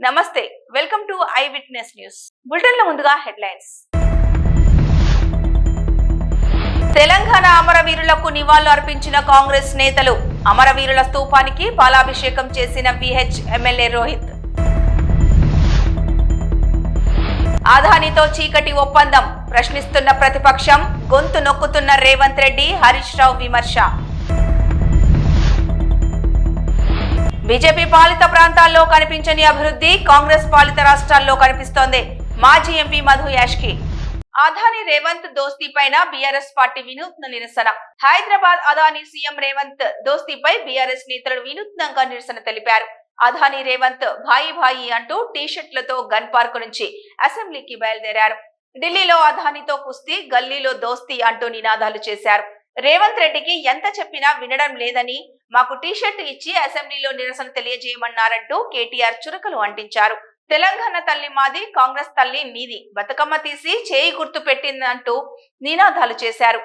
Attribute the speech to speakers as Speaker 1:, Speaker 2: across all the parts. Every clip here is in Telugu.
Speaker 1: నమస్తే, welcome to I Witness News. బులెటిన్ల ముందుగా హెడ్లైన్స్. తెలంగాణ అమరవీరులకు నివాళులు అర్పించిన కాంగ్రెస్ నేతలు. అమరవీరుల స్తూపానికి పాలాభిషేకం చేసిన విహెచ్ ఎమ్మెల్యే రోహిత్. అదానితో చీకటి ఒప్పందం ప్రశ్నిస్తున్న ప్రతిపక్షం, గొంతు నొక్కుతున్న రేవంత్ రెడ్డి, హరీష్ రావు విమర్శ. బీజేపీ పాలిత ప్రాంతాల్లో కనిపించని అభివృద్ధి కాంగ్రెస్ పాలిత రాష్ట్రాల్లో కనిపిస్తోంది. మాజీ ఎంపీ మధు యాష్కి. అదాని రేవంత్ దోస్తీ పైన బీఆర్ఎస్ పార్టీ వినూత్న నిరసన. హైదరాబాద్ అదాని సీఎం రేవంత్ దోస్తీపై బీఆర్ఎస్ నేతలు వినూత్నంగా నిరసన తెలిపారు. అదాని రేవంత్ భాయి భాయి అంటూ టీషర్ట్లతో గన్ పార్క్ నుంచి అసెంబ్లీకి బయలుదేరారు. ఢిల్లీలో అదానితో కుస్తీ, గల్లీలో దోస్తీ అంటూ నినాదాలు చేశారు. రేవంత్ రెడ్డికి ఎంత చెప్పినా వినడం లేదని, మాకు టీషర్ట్ ఇచ్చి అసెంబ్లీలో నిరసన తెలియజేయమన్నారంటూ కేటీఆర్ చురకలు అంటించారు. తెలంగాణ తల్లి మాది, కాంగ్రెస్ తల్లి నీది, బతుకమ్మ తీసి చేయి గుర్తు పెట్టిందంటూ నినాదాలు చేశారు.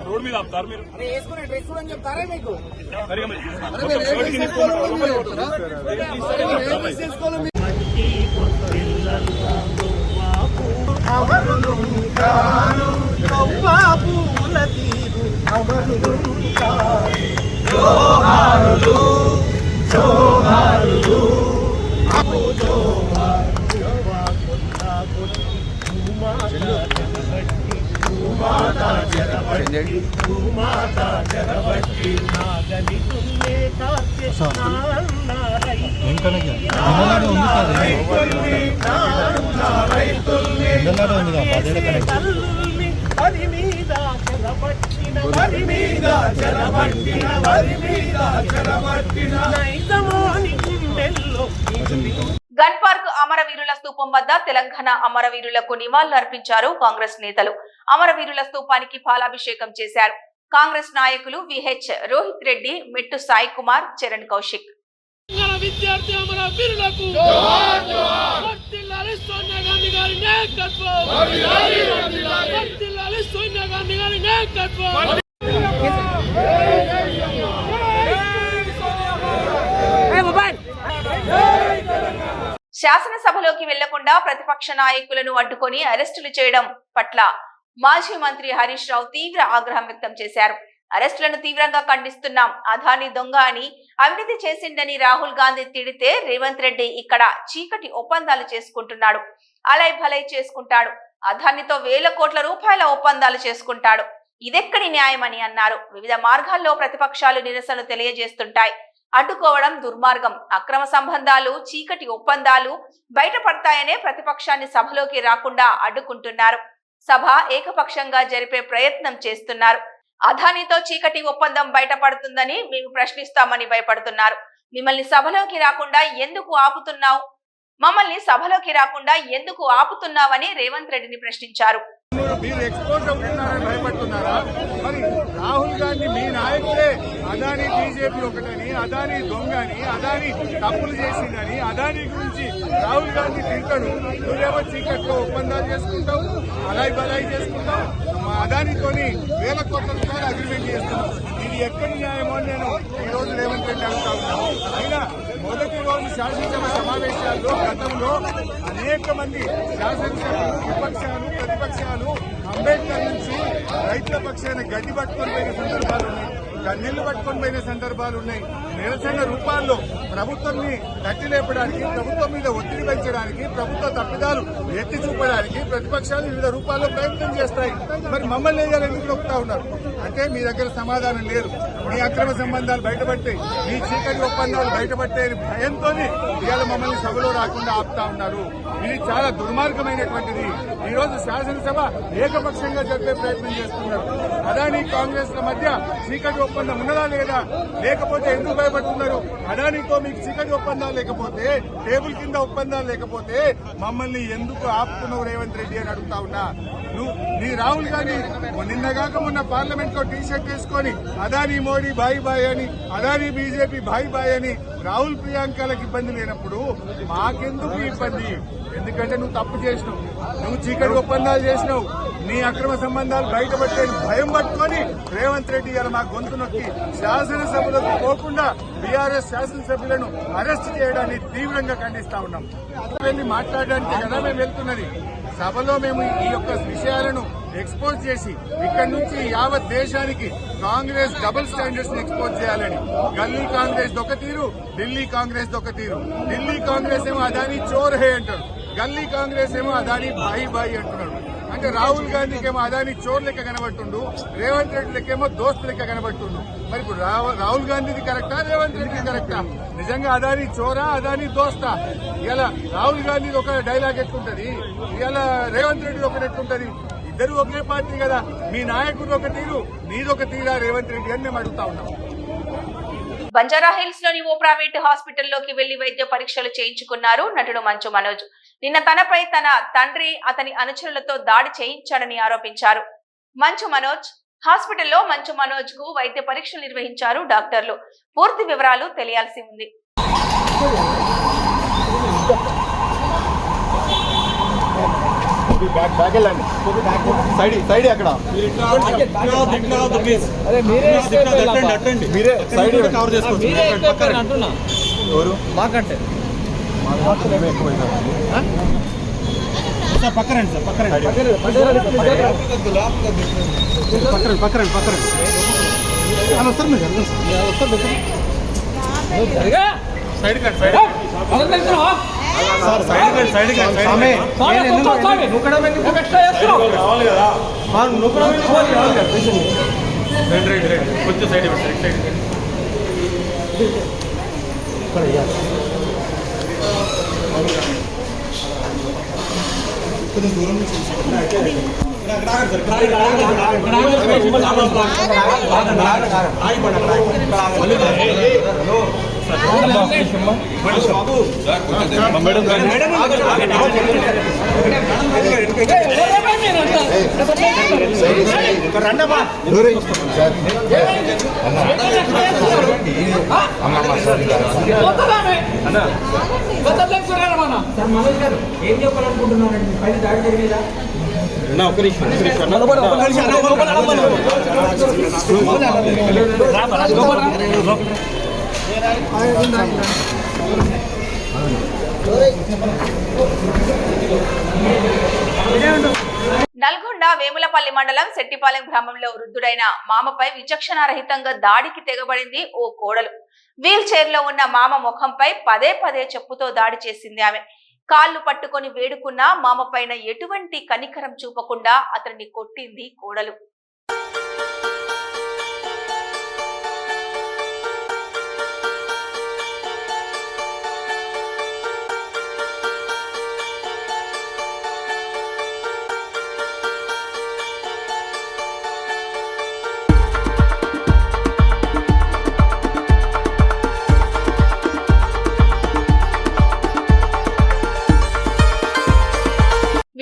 Speaker 2: రోడ్ మీద ఆపుతారు మీరు వేసుకునే డ్రెస్ అని చెప్తారా మీకు?
Speaker 1: గన్ పార్క్ అమరవీరుల స్తూపం వద్ద తెలంగాణ అమరవీరులకు నివాళులు అర్పించారు కాంగ్రెస్ నేతలు. అమరవీరుల స్తూపానికి పాలాభిషేకం చేశారు. కాంగ్రెస్ నాయకులు విహెచ్ రోహిత్ రెడ్డి, మెట్టు సాయి కుమార్, చరణ్ కౌశిక్.
Speaker 3: విద్యార్థి అమరవీరులకు సోనియా గాంధీ గారి నాయకత్వం, సోనియా గాంధీ గారి నాయకత్వం.
Speaker 1: శాసనసభలోకి వెళ్లకుండా ప్రతిపక్ష నాయకులను అడ్డుకొని అరెస్టులు చేయడం పట్ల మాజీ మంత్రి హరీష్ రావు తీవ్ర ఆగ్రహం వ్యక్తం చేశారు. అరెస్టులను తీవ్రంగా ఖండిస్తున్నాం. అదాని దొంగ అని, అవినీతి చేసిందని రాహుల్ గాంధీ తిడితే రేవంత్ రెడ్డి ఇక్కడ చీకటి ఒప్పందాలు చేసుకుంటున్నాడు, అలై భలై చేసుకుంటాడు. అదానితో వేల కోట్ల రూపాయల ఒప్పందాలు చేసుకుంటాడు. ఇదెక్కడి న్యాయమని అన్నారు. వివిధ మార్గాల్లో ప్రతిపక్షాలు నిరసనలు తెలియజేస్తుంటాయి. అడ్డుకోవడం దుర్మార్గం. అక్రమ సంబంధాలు, చీకటి ఒప్పందాలు బయటపడతాయనే ప్రతిపక్షాన్ని సభలోకి రాకుండా అడ్డుకుంటున్నారు. సభ ఏకపక్షంగా జరిపే ప్రయత్నం చేస్తున్నారు. అదానితో చీకటి ఒప్పందం బయటపడుతుందని మేము ప్రశ్నిస్తామని భయపడుతున్నారు. మిమ్మల్ని సభలోకి రాకుండా ఎందుకు ఆపుతున్నావు? మమ్మల్ని సభలోకి రాకుండా ఎందుకు ఆపుతున్నావని రేవంత్ రెడ్డిని ప్రశ్నించారు.
Speaker 4: మీరు ఎక్స్పోజ్ అవుతున్నారని భయపడుతున్నారా? మరి రాహుల్ గాంధీ మీ నాయకులే అదాని బీజేపీ ఒకటని, అదాని దొంగని, అదాని తప్పులు చేసిందని, అదాని గురించి రాహుల్ గాంధీ తింటాడు. నువ్వేమో చీకట్లో ఒప్పందాలు చేసుకుంటావు, అలాయి బలాయి చేసుకుంటావు. మా అదానితోని వేల కోట్ల రూపాయలు అగ్రిమెంట్ చేస్తున్నావు. ఇది ఎక్కడి న్యాయమో నేను ఈ రోజు రేవంత్ రెడ్డి అడుగుతా ఉన్నాను. అయినా మొదటి రోజు శాసనసభ సమావేశాల్లో గతంలో అనేక మంది శాసనసభ్యులు, విపక్షాలు, ప్రతిపక్షాలు అంబేద్కర్ నుంచి రైతుల పక్షాన గడ్డి పట్టుకొని పోయిన సందర్భాలు ఉన్నాయి. కన్నీళ్లు పట్టుకొని పోయిన సందర్భాలు ఉన్నాయి. నిరసన రూపాల్లో ప్రభుత్వాన్ని తట్టి లేపడానికి, ప్రభుత్వం మీద ఒత్తిడి పెంచడానికి, ప్రభుత్వ తప్పిదాలు ఎత్తి చూపడానికి ప్రతిపక్షాలు వివిధ రూపాల్లో ప్రయత్నం చేస్తాయి. మరి మమ్మల్ని ఎందుకు నొక్కుతా ఉన్నారు అంటే మీ దగ్గర సమాధానం లేదు. మీ అక్రమ సంబంధాలు బయటపట్టాయి, మీ చీకటి ఒప్పందాలు బయటపట్టే భయంతో ఇవాళ మమ్మల్ని సభలో రాకుండా ఆపుతా ఉన్నారు. ఇది చాలా దుర్మార్గమైనటువంటిది. ఈ రోజు శాసనసభ ఏకపక్షంగా జరిపే ప్రయత్నం చేస్తున్నారు. అదానీ కాంగ్రెస్ ల మధ్య చీకటి ఒప్పందం ఉన్నదా లేదా, లేకపోతే ఎందుకు భయపడుతున్నారు? అదానీతో మీకు చీకటి ఒప్పందాలు లేకపోతే, టేబుల్ కింద ఒప్పందాలు లేకపోతే మమ్మల్ని ఎందుకు ఆపుతున్నావు రేవంత్ రెడ్డి అని అడుగుతా ఉన్నా. నీ రాహుల్ గాంధీ నిన్నగాక మొన్న పార్లమెంట్ లో టీ షర్ట్ వేసుకొని అదానీ మోడీ బాయ్ బాయ్ అని, అదానీ బీజేపీ బాయ్ బాయ్ అని రాహుల్ ప్రియాంకలకు ఇబ్బంది లేనప్పుడు మాకెందుకు ఇబ్బంది? ఎందుకంటే నువ్వు తప్పు చేసినావు, నువ్వు చీకటి ఒప్పందాలు చేసినావు, నీ అక్రమ సంబంధాలు బయటపట్టే భయం పట్టుకొని రేవంత్ రెడ్డి గారు మా గొంతు నొక్కి శాసనసభలకు పోకుండా బీఆర్ఎస్ శాసనసభ్యులను అరెస్ట్ చేయడాన్ని తీవ్రంగా ఖండిస్తా ఉన్నాం. వెళ్ళి మాట్లాడడానికి కదా మేము వెళ్తున్నది. సభలో మేము ఈ యొక్క విషయాలను ఎక్స్పోజ్ చేసి ఇక్కడి నుంచి యావత్ దేశానికి కాంగ్రెస్ డబుల్ స్టాండర్డ్స్ ని ఎక్స్పోజ్ చేయాలని. గల్లీ కాంగ్రెస్ ఒక తీరు, ఢిల్లీ కాంగ్రెస్ ఒక తీరు. ఢిల్లీ కాంగ్రెస్ ఏమో అదానీ చోర్ హే అంటారు, గల్లీ కాంగ్రెస్ ఏమో అదానీ బాయి బాయి అంటున్నాడు. అంటే రాహుల్ గాంధీకేమో అదానీ చోర్ లెక్క కనబట్టుండు, రేవంత్ రెడ్డి లెక్కేమో దోస్తు లెక్క కనబట్టుండు. మరి ఇప్పుడు రాహుల్ గాంధీది కరెక్టా, రేవంత్ రెడ్డి కరెక్టా? నిజంగా అదానీ చోరా, అదానీ దోస్తా? ఇలా రాహుల్ గాంధీది ఒక డైలాగ్ ఎట్లుంటది, ఇలా రేవంత్ రెడ్డి ఒకటి ఎట్లుంటది? ఇద్దరు ఒకే పార్టీ కదా. మీ నాయకుడు ఒక తీరు, నీదొక తీరా రేవంత్ రెడ్డి అని మేము అడుగుతా ఉన్నాం.
Speaker 1: బంజారాహిల్స్ లోని ఓ ప్రైవేట్ హాస్పిటల్లోకి వెళ్లి వైద్య పరీక్షలు చేయించుకున్నారు నటుడు మంచు మనోజ్. నిన్న తనపై తన తండ్రి అతని అనుచరులతో దాడి చేయించాడని ఆరోపించారు. మంచు మనోజ్ హాస్పిటల్లో మంచు మనోజ్ కు వైద్య పరీక్షలు నిర్వహించారు డాక్టర్లు. పూర్తి వివరాలు తెలియాల్సి ఉంది.
Speaker 4: కొంచెం సైడ్ కొంచెం దూరం నుంచి ఏం చెప్పాలనుకుంటున్నారండి? పైన దాడి జరిగేదా?
Speaker 1: నల్గొండ వేములపల్లి మండలం శెట్టిపాలెం గ్రామంలో వృద్ధుడైన మామపై విచక్షణారహితంగా దాడికి తెగబడింది ఓ కోడలు. వీల్ చైర్ లో ఉన్న మామ ముఖంపై పదే పదే చెప్పుతో దాడి చేసింది ఆమె. కాళ్ళు పట్టుకొని వేడుకున్న మామ పైన ఎటువంటి కనికరం చూపకుండా అతన్ని కొట్టింది కోడలు.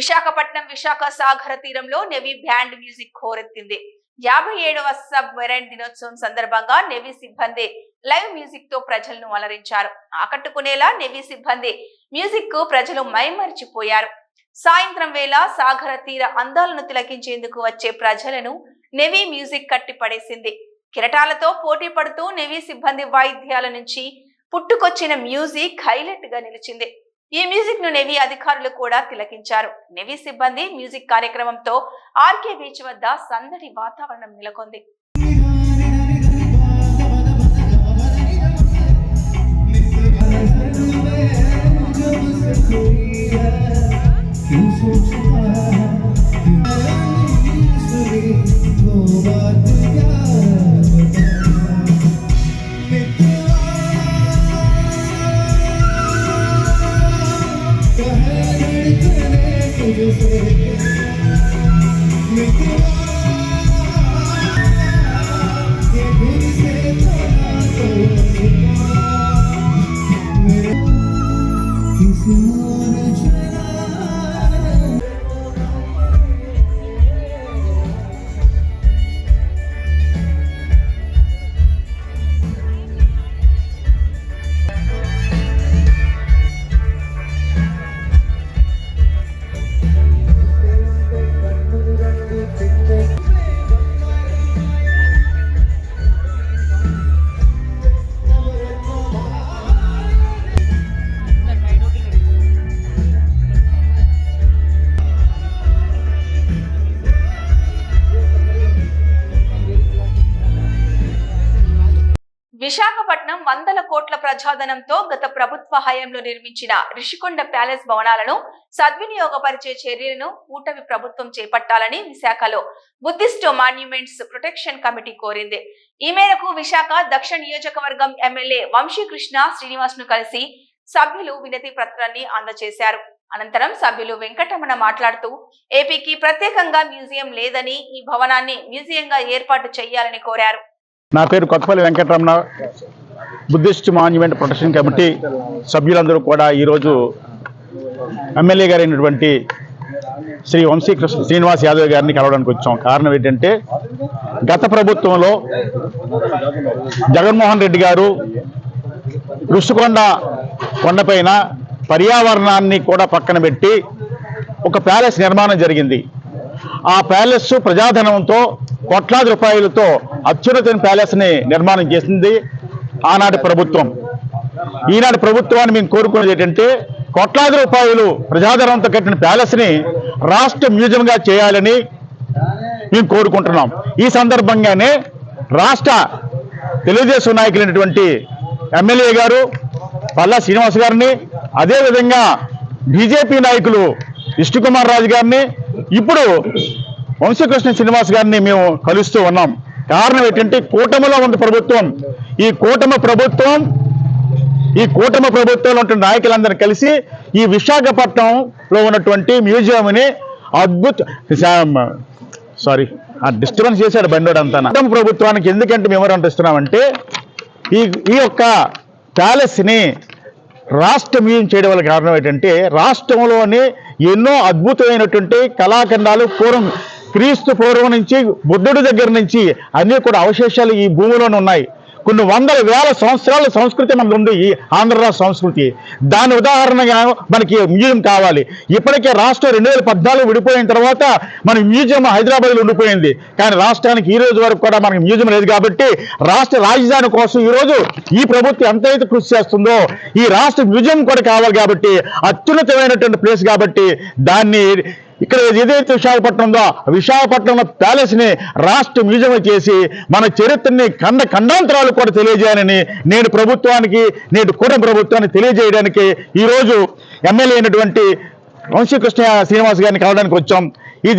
Speaker 1: విశాఖపట్నం విశాఖ సాగర తీరంలో నేవీ బ్యాండ్ మ్యూజిక్ హోరెత్తింది. 57వ సబ్ మెరైన్ దినోత్సవం సందర్భంగా నేవీ సిబ్బంది లైవ్ మ్యూజిక్ తో ప్రజలను అలరించారు. ఆకట్టుకునేలా నేవీ సిబ్బంది మ్యూజిక్ కు ప్రజలు మైమరిచిపోయారు. సాయంత్రం వేళ సాగర తీర అందాలను తిలకించేందుకు వచ్చే ప్రజలను నేవీ మ్యూజిక్ కట్టిపడేసింది. కిరటాలతో పోటీ పడుతూ నేవీ సిబ్బంది వాయిద్యాల నుంచి పుట్టుకొచ్చిన మ్యూజిక్ హైలైట్ గా నిలిచింది. ఈ మ్యూజిక్ ను నేవీ అధికారులు కూడా తిలకించారు. నేవీ సిబ్బంది మ్యూజిక్ కార్యక్రమంతో ఆర్కే బీచ్ వద్ద సందడి వాతావరణం నెలకొంది. విశాఖపట్నం వందల కోట్ల ప్రజాధనంతో గత ప్రభుత్వ హయాంలో నిర్మించిన రిషికొండ ప్యాలెస్ భవనాలను సద్వినియోగపరిచే చర్యలను కూటమి ప్రభుత్వం చేపట్టాలని విశాఖలో బుద్ధిస్ట్ మాన్యుమెంట్స్ ప్రొటెక్షన్ కమిటీ కోరింది. ఈ మేరకు విశాఖ దక్షిణ నియోజకవర్గం ఎమ్మెల్యే వంశీకృష్ణ శ్రీనివాస్ ను కలిసి సభ్యులు వినతి పత్రాన్ని అందజేశారు. అనంతరం సభ్యులు వెంకటరమణ మాట్లాడుతూ ఏపీకి ప్రత్యేకంగా మ్యూజియం లేదని ఈ భవనాన్ని మ్యూజియంగా ఏర్పాటు చేయాలని కోరారు.
Speaker 5: నా పేరు Kothapalli Venkataramana. Buddhist monument protection committee సభ్యులందరూ కూడా ఈరోజు ఎమ్మెల్యే గారైనటువంటి శ్రీ వంశీకృష్ణ శ్రీనివాస్ యాదవ్ గారిని కలవడానికి వచ్చాం. కారణం ఏంటంటే గత ప్రభుత్వంలో జగన్మోహన్ రెడ్డి గారు రుషికొండ కొండపైన పర్యావరణాన్ని కూడా పక్కన పెట్టి ఒక ప్యాలెస్ నిర్మాణం జరిగింది. ఆ ప్యాలెస్ ప్రజాధనంతో కోట్లాది రూపాయలతో అత్యున్నత ప్యాలెస్ ని నిర్మాణం చేసింది ఆనాటి ప్రభుత్వం. ఈనాటి ప్రభుత్వాన్ని మేము కోరుకునేది ఏంటంటే కోట్లాది రూపాయలు ప్రజాధనంతో కట్టిన ప్యాలెస్ ని రాష్ట్ర మ్యూజియం గా చేయాలని మేము కోరుకుంటున్నాం. ఈ సందర్భంగానే రాష్ట్ర తెలుగుదేశం నాయకులైనటువంటి ఎమ్మెల్యే గారు పల్లా శ్రీనివాస్ గారిని, అదేవిధంగా బీజేపీ నాయకులు విష్ణుకుమార్ రాజు గారిని, ఇప్పుడు వంశీకృష్ణ శ్రీనివాస్ గారిని మేము కలుస్తూ ఉన్నాం. కారణం ఏంటంటే కూటమిలో ఉన్న ప్రభుత్వం, ఈ కూటమి ప్రభుత్వంలో ఉన్న నాయకులందరూ కలిసి ఈ విశాఖపట్నంలో ఉన్నటువంటి మ్యూజియంని డిస్టర్బెన్స్ చేశాడు బండోడు అంతా. కూటమి ప్రభుత్వానికి ఎందుకంటే మెమోరాండం ఇస్తున్నామంటే ఈ యొక్క ప్యాలెస్ని రాష్ట్ర మ్యూజియం చేయడం వల్ల కారణం ఏంటంటే రాష్ట్రంలోని ఎన్నో అద్భుతమైనటువంటి కళాఖండాలు క్రీస్తు పూర్వం నుంచి బుద్ధుడి దగ్గర నుంచి అన్నీ కూడా అవశేషాలు ఈ భూమిలోనే ఉన్నాయి. కొన్ని వందల వేల సంవత్సరాల సంస్కృతి మనకు ఉంది ఈ ఆంధ్ర రాష్ట్ర సంస్కృతి. దాని ఉదాహరణగా మనకి మ్యూజియం కావాలి. ఇప్పటికే రాష్ట్రం 2014 విడిపోయిన తర్వాత మన మ్యూజియం హైదరాబాద్లో ఉండిపోయింది. కానీ రాష్ట్రానికి ఈ రోజు వరకు కూడా మనకి మ్యూజియం లేదు. కాబట్టి రాష్ట్ర రాజధాని కోసం ఈరోజు ఈ ప్రభుత్వం ఎంతైతే కృషి చేస్తుందో ఈ రాష్ట్ర మ్యూజియం కూడా కావాలి. కాబట్టి అత్యున్నతమైనటువంటి ప్లేస్ కాబట్టి దాన్ని ఇక్కడ ఏదైతే విశాఖపట్నంలో ప్యాలెస్ ని రాష్ట్ర మ్యూజియం చేసి మన చరిత్రని ఖండాంతరాలు కూడా తెలియజేయాలని నేటి కూటమి ప్రభుత్వానికి తెలియజేయడానికి ఈరోజు ఎమ్మెల్యే అయినటువంటి వంశీకృష్ణ శ్రీనివాస్ గారిని కలవడానికి వచ్చాం.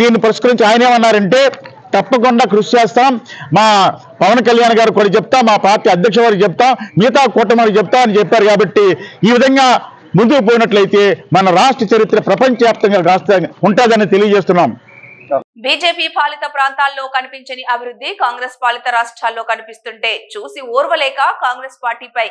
Speaker 5: దీన్ని పురస్కరించి ఆయన ఏమన్నారంటే తప్పకుండా కృషి చేస్తాం, మా పవన్ కళ్యాణ్ గారు కూడా చెప్తాం, మా పార్టీ అధ్యక్ష వారికి చెప్తాం, మిగతా కూటమి వారికి చెప్తా అని చెప్పారు. కాబట్టి ఈ విధంగా ముందుకు పోయినట్లయితే మన రాష్ట్ర చరిత్ర ప్రపంచవ్యాప్తంగా ఉంటుందని తెలియజేస్తున్నాం.
Speaker 1: బీజేపీ పాలిత ప్రాంతాల్లో కనిపించని అభివృద్ధి కాంగ్రెస్ పాలిత రాష్ట్రాల్లో కనిపిస్తుంటే చూసి ఓర్వలేక కాంగ్రెస్ పార్టీపై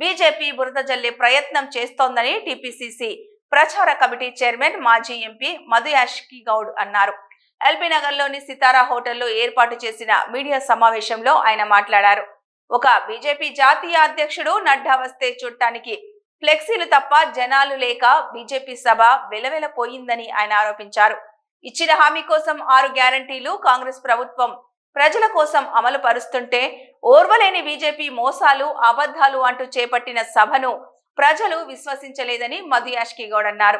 Speaker 1: బీజేపీ బురద జల్లే ప్రయత్నం చేస్తోందని టీపీసీసీ ప్రచార కమిటీ చైర్మన్ మాజీ ఎంపీ మధు యాష్కి గౌడ్ అన్నారు. ఎల్బీ నగర్ లోని సితారా హోటల్లో ఏర్పాటు చేసిన మీడియా సమావేశంలో ఆయన మాట్లాడారు. ఒక బీజేపీ జాతీయ అధ్యక్షుడు నడ్డా వస్తే చూడటానికి ఫ్లెక్సీలు తప్ప జనాలు లేక బీజేపీ సభ వెలవెలపోయిందని ఆయన ఆరోపించారు. ఇచ్చిన హామీ కోసం 6 గ్యారంటీలు కాంగ్రెస్ ప్రభుత్వం ప్రజల కోసం అమలు పరుస్తుంటే ఓర్వలేని బీజేపీ మోసాలు అబద్ధాలు అంటూ చేపట్టిన సభను ప్రజలు విశ్వసించలేదని మధు యాష్కి గౌడ్ అన్నారు.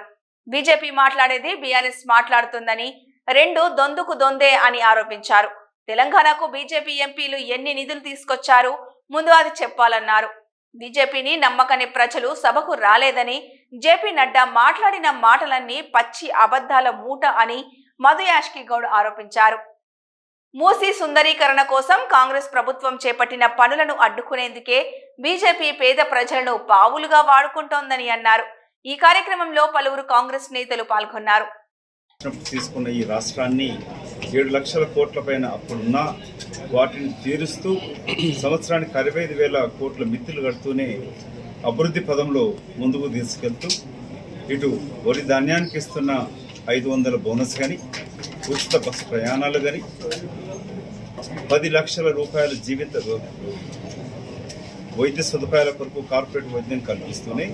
Speaker 1: బీజేపీ మాట్లాడేది బీఆర్ఎస్ మాట్లాడుతుందని, రెండు దొందుకు దొందే అని ఆరోపించారు. తెలంగాణకు బీజేపీ ఎంపీలు ఎన్ని నిధులు తీసుకొచ్చారు, ముందు అది చెప్పాలన్నారు. బీజేపీని నమ్మకని ప్రజలు సభకు రాలేదని, జేపీ నడ్డా మాట్లాడిన మాటలన్నీ పచ్చి అబద్ధాల మూట అని మధు యాష్కి గౌడ్ ఆరోపించారు. మూసీ సుందరీకరణ కోసం కాంగ్రెస్ ప్రభుత్వం చేపట్టిన పనులను అడ్డుకునేందుకే బీజేపీ పేద ప్రజలను పావులుగా వాడుకుంటోందని అన్నారు. ఈ కార్యక్రమంలో పలువురు కాంగ్రెస్ నేతలు పాల్గొన్నారు.
Speaker 6: తీసుకున్న ఈ రాష్ట్రాన్ని 7 లక్షల కోట్ల పైన అప్పుడున్నా వాటిని తీరుస్తూ సంవత్సరానికి 65,000 కోట్ల మిత్తులు కడుతూనే అభివృద్ధి పదంలో ముందుకు తీసుకెళ్తూ ఇటు వరి ధాన్యానికి ఇస్తున్న 500 బోనస్ కానీ, ఉచిత బస్సు ప్రయాణాలు కానీ, 10 లక్షల రూపాయల జీవిత వైద్య సదుపాయాల కొరకు కార్పొరేట్ వైద్యం కల్పిస్తూనే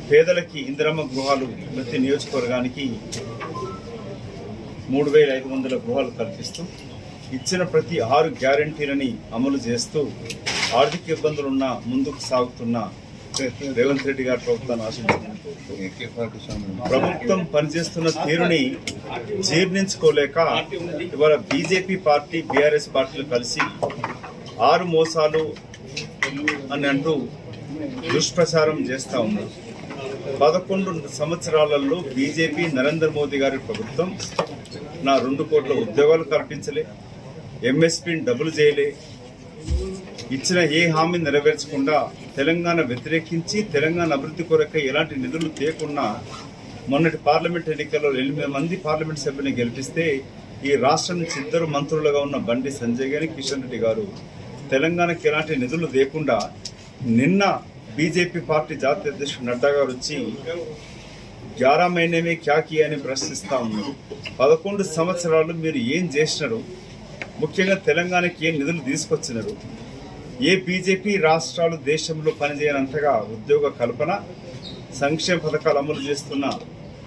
Speaker 6: పేదలకి ఇందిరమ్మ గృహాలు ప్రతి నియోజకవర్గానికి 3,500 గృహాలు కల్పిస్తూ ఇచ్చిన ప్రతి 6 గ్యారంటీలని అమలు చేస్తూ ఆర్థిక ఇబ్బందులున్న ముందుకు సాగుతున్న రేవంత్ రెడ్డి గారి ప్రభుత్వాన్ని ఆశించింది. ప్రభుత్వం పనిచేస్తున్న తీరుని జీర్ణించుకోలేక ఇవాళ బీజేపీ పార్టీ, బీఆర్ఎస్ పార్టీలు కలిసి 6 మోసాలు అని అంటూ దుష్ప్రచారం చేస్తూ ఉన్నారు. 11 సంవత్సరాలలో బీజేపీ నరేంద్ర మోదీ గారి ప్రభుత్వం నా 2 కోట్ల ఉద్యోగాలు కల్పించలే, ఎంఎస్పీని డబుల్ చేయలే, ఇచ్చిన ఏ హామీ నెరవేర్చకుండా తెలంగాణ వ్యతిరేకించి తెలంగాణ అభివృద్ధి కొరకై ఎలాంటి నిధులు తేకుండా మొన్నటి పార్లమెంట్ ఎన్నికల్లో 8 మంది పార్లమెంట్ సభ్యుని గెలిపిస్తే ఈ రాష్ట్రం నుంచి 2 మంత్రులుగా ఉన్న బండి సంజయ్ గారి, కిషన్ రెడ్డి గారు తెలంగాణకి ఎలాంటి నిధులు లేకుండా నిన్న బీజేపీ పార్టీ జాతీయ అధ్యక్షుడు నడ్డా గారు వచ్చి 11 మహినేమే క్యా కియా అని ప్రశ్నిస్తూ ఉన్నారు. 11 సంవత్సరాలు మీరు ఏం చేసినారు? ముఖ్యంగా తెలంగాణకి ఏం నిధులు తీసుకొచ్చినారు? ఏ బీజేపీ రాష్ట్రాలు దేశంలో పనిచేయనంతగా ఉద్యోగ కల్పన, సంక్షేమ పథకాలు అమలు చేస్తున్న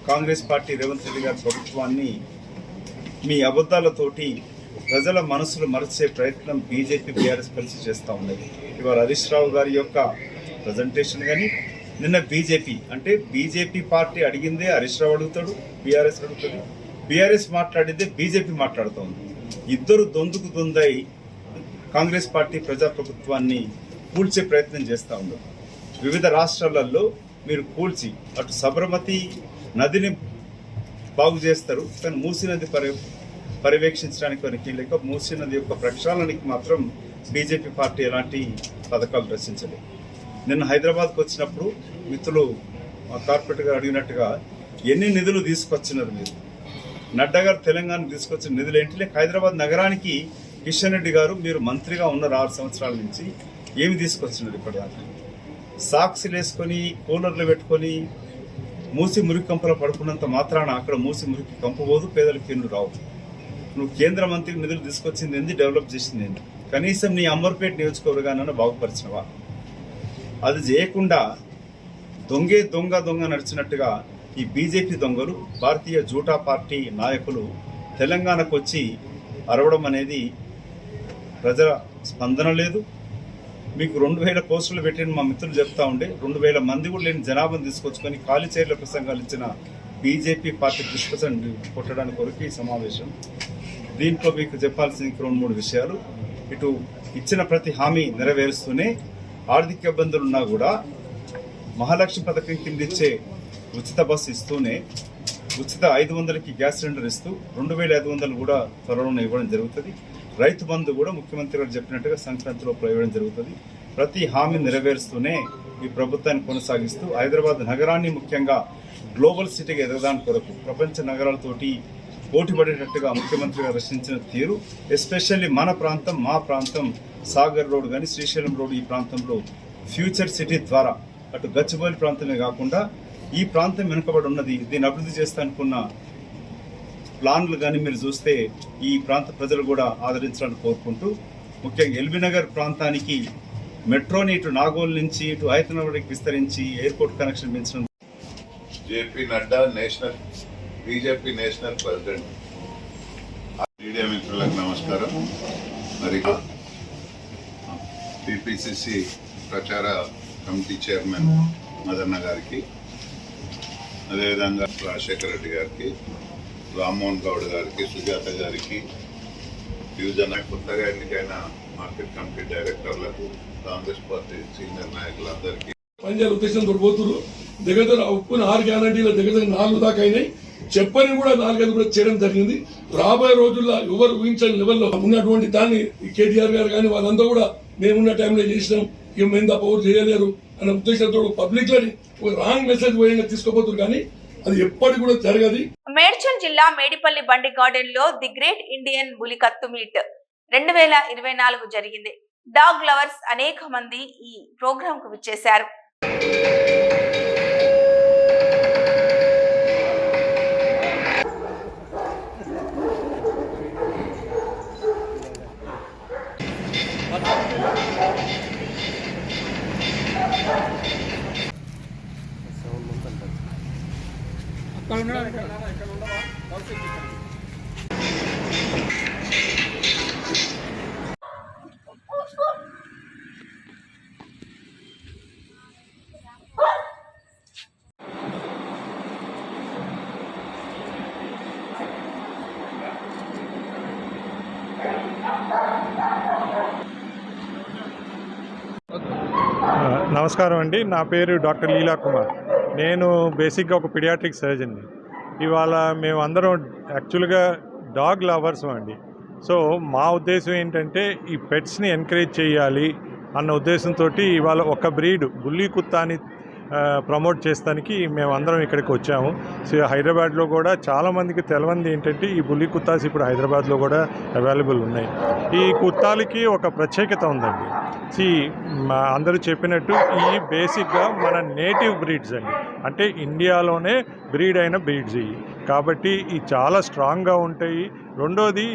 Speaker 6: కాంగ్రెస్ పార్టీ రేవంత్ రెడ్డి గారి ప్రభుత్వాన్ని మీ అబద్ధాలతోటి ప్రజల మనసులు మరచే ప్రయత్నం బీజేపీ, బీఆర్ఎస్ కలిసి చేస్తూ ఉన్నాయి. ఇవాళ హరీష్ రావు గారి యొక్క ప్రజెంటేషన్ కానీ, నిన్న బీజేపీ అంటే బీజేపీ పార్టీ అడిగిందే హరీష్ రావు అడుగుతాడు, బీఆర్ఎస్ అడుగుతుంది, బీఆర్ఎస్ మాట్లాడిందే బీజేపీ మాట్లాడుతోంది. ఇద్దరు దొందుకు దొందై కాంగ్రెస్ పార్టీ ప్రజాప్రభుత్వాన్ని కూల్చే ప్రయత్నం చేస్తూ ఉన్నారు. వివిధ రాష్ట్రాలలో మీరు కూల్చి అటు సబర్మతి నదిని బాగు చేస్తారు, కానీ మూసీ నది పర్యవేక్షించడానికి వారికి లేక మూసీ నది యొక్క ప్రక్షాళనకి మాత్రం బీజేపీ పార్టీ ఎలాంటి పథకాలు రచించలేదు. నిన్న హైదరాబాద్కు వచ్చినప్పుడు మిత్రులు కార్పొరేట్ గారు అడిగినట్టుగా ఎన్ని నిధులు తీసుకొచ్చినారు మీరు? నడ్డా గారు తెలంగాణ తీసుకొచ్చిన నిధులు ఏంటి? లేక హైదరాబాద్ నగరానికి కిషన్ రెడ్డి గారు మీరు మంత్రిగా ఉన్నారు 6 సంవత్సరాల నుంచి, ఏమి తీసుకొచ్చినారు ఇప్పటిదాకా? సాక్స్లు వేసుకొని కూలర్లు పెట్టుకొని మూసి మురికి కంపలో పడుకున్నంత మాత్రాన అక్కడ మూసి మురికి కంపబోదు, పేదలకు ఎన్ను రావు. నువ్వు కేంద్ర మంత్రికి నిధులు తీసుకొచ్చింది ఏంది, డెవలప్ చేసింది ఏంది? కనీసం నీ అంబర్పేట నియోజకవర్గాన్ని బాగుపరిచినవా? అది చేయకుండా దొంగే దొంగ నడిచినట్టుగా ఈ బీజేపీ దొంగలు, భారతీయ జూటా పార్టీ నాయకులు తెలంగాణకు వచ్చి అరవడం అనేది ప్రజల స్పందన లేదు. మీకు 2,000 పోస్టులు పెట్టిన మా మిత్రులు చెప్తా ఉండే 2,000 మంది కూడా లేని జనాభాను తీసుకొచ్చుకొని ఖాళీ చైర్ల ప్రసంగాలు ఇచ్చిన బీజేపీ పార్టీ దుష్ప్రచారం కొట్టడానికి కొరకు ఈ సమావేశం. దీంట్లో మీకు చెప్పాల్సిన 2-3 విషయాలు. ఇటు ఇచ్చిన ప్రతి హామీ నెరవేరుస్తూనే ఆర్థిక ఇబ్బందులు ఉన్నా కూడా మహాలక్ష్మి పథకం కింద ఇచ్చే ఉచిత బస్సు ఇస్తూనే ఉచిత 500కి గ్యాస్ సిలిండర్ ఇస్తూ 2,500 కూడా త్వరలోనే ఇవ్వడం జరుగుతుంది. రైతు బంధు కూడా ముఖ్యమంత్రి గారు చెప్పినట్టుగా సంక్రాంతిలో ఇవ్వడం జరుగుతుంది. ప్రతి హామీ నెరవేరుస్తూనే ఈ ప్రభుత్వాన్ని కొనసాగిస్తూ హైదరాబాద్ నగరాన్ని ముఖ్యంగా గ్లోబల్ సిటీగా ఎదగడానికి కొరకు ప్రపంచ నగరాలతోటి పోటీ పడేటట్టుగా ముఖ్యమంత్రి గారు రచించిన తీరు, ఎస్పెషల్లీ మన ప్రాంతం, మా ప్రాంతం సాగర్ రోడ్ కానీ శ్రీశైలం రోడ్ ఈ ప్రాంతంలో ఫ్యూచర్ సిటీ ద్వారా అటు గచ్చిబౌలి ప్రాంతమే కాకుండా ఈ ప్రాంతం వెనుకబడి ఉన్నది, దీన్ని అభివృద్ధి చేస్తా అనుకున్న ప్లాన్లు కానీ మీరు చూస్తే ఈ ప్రాంత ప్రజలు కూడా ఆదరించాలని కోరుకుంటూ, ముఖ్యంగా ఎల్బీ నగర్ ప్రాంతానికి మెట్రోని ఇటు నాగోల్ నుంచి ఇటు హైదరాబాద్కి విస్తరించి ఎయిర్పోర్ట్ కనెక్షన్ పెంచడం.
Speaker 7: JP Nadda BJP national president. Media మిత్రులకు నమస్కారం. మరి టీపీసీసీ ప్రచార కమిటీ చైర్మన్ మదన్న గారికి, అదేవిధంగా రాజశేఖర రెడ్డి గారికి, రామ్మోహన్ గౌడ్ గారికి, సుజాత గారికి, యువజన కొత్తగా ఎన్నికైన మార్కెట్ కమిటీ డైరెక్టర్లకు, కాంగ్రెస్ పార్టీ సీనియర్ నాయకులందరికీ
Speaker 3: పనిచేయాల ఉద్దేశంతో పోతున్నారు. దగ్గర ఉప్పుని 6 గ్యారంటీల దగ్గర 4 దాకా అయినాయి. చెప్పని కూడా 4-5 కూడా చేయడం జరిగింది. రాబోయే రోజుల్లో ఎవరు ఊహించని లెవెల్లో ఉన్నటువంటి దాన్ని కేటీఆర్ గారు కానీ వాళ్ళంతా కూడా మేమున్న టైంలో చేసినాం, ఇక మేము తప్ప ఎవరు చేయలేరు అన్న ఉద్దేశంతో పబ్లిక్ లని ఒక రాంగ్ మెసేజ్ పోయేలా తీసుకోపోతారు, కానీ అది ఎప్పటికి కూడా జరగదు.
Speaker 1: మేడ్చల్ జిల్లా మేడిపల్లి బండి గార్డెన్ లో ది గ్రేట్ ఇండియన్ బులికత్తు మీట్ 2024 జరిగింది. డాగ్ లవర్స్ అనేక మంది ఈ ప్రోగ్రామ్ కు విచ్చేశారు.
Speaker 8: నమస్కారం అండి, నా పేరు డాక్టర్ లీలా కుమార్. నేను బేసిక్గా ఒక పిడియాట్రిక్ సర్జన్ని. ఇవాళ మేము అందరం యాక్చువల్గా డాగ్ లవర్స్ అండి. సో మా ఉద్దేశం ఏంటంటే ఈ పెట్స్ని ఎంకరేజ్ చేయాలి అన్న ఉద్దేశంతో ఇవాళ ఒక బ్రీడ్ బుల్లి కుత్తాని ప్రమోట్ చేస్తానికి మేము అందరం ఇక్కడికి వచ్చాము. సో హైదరాబాద్లో కూడా చాలామందికి తెలియంది ఏంటంటే ఈ బుల్లి కుత్తాస్ ఇప్పుడు హైదరాబాద్లో కూడా అవైలబుల్ ఉన్నాయి. ఈ కుత్తాలకి ఒక ప్రత్యేకత ఉందండి. అందరూ చెప్పినట్టు ఈ బేసిక్గా మన నేటివ్ బ్రీడ్స్ అండి, అంటే ఇండియాలోనే బ్రీడ్ అయిన బ్రీడ్స్ ఇవి. కాబట్టి ఇవి చాలా స్ట్రాంగ్గా ఉంటాయి. రెండోది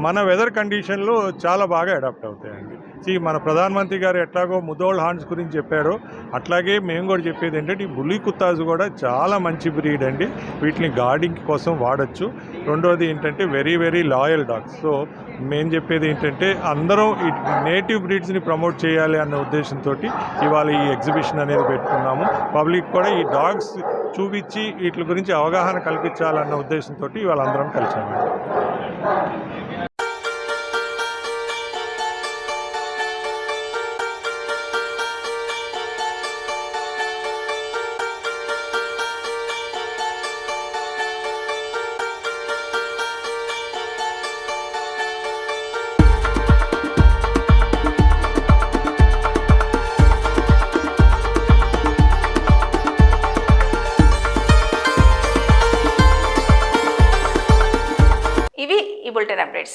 Speaker 8: మన వెదర్ కండిషన్లో చాలా బాగా అడాప్ట్ అవుతాయండి. మన ప్రధానమంత్రి గారు ఎట్లాగో ముదోల్ హాండ్స్ గురించి చెప్పారో అట్లాగే మేము కూడా చెప్పేది ఏంటంటే ఈ బుల్లి కుత్తాస్ కూడా చాలా మంచి బ్రీడ్ అండి. వీటిని గార్డింగ్ కోసం వాడచ్చు. రెండోది ఏంటంటే very very loyal dogs. So మేము చెప్పేది ఏంటంటే అందరం ఈ నేటివ్ బ్రీడ్స్ని ప్రమోట్ చేయాలి అన్న ఉద్దేశంతో ఇవాళ ఈ ఎగ్జిబిషన్ అనేది పెట్టుకున్నాము. పబ్లిక్ కూడా ఈ డాగ్స్ చూపించి వీటి గురించి అవగాహన కల్పించాలన్న ఉద్దేశంతో ఇవాళ అందరం కలిసామండి.
Speaker 1: ఇవి ఈ బులెటిన్ అప్డేట్స్.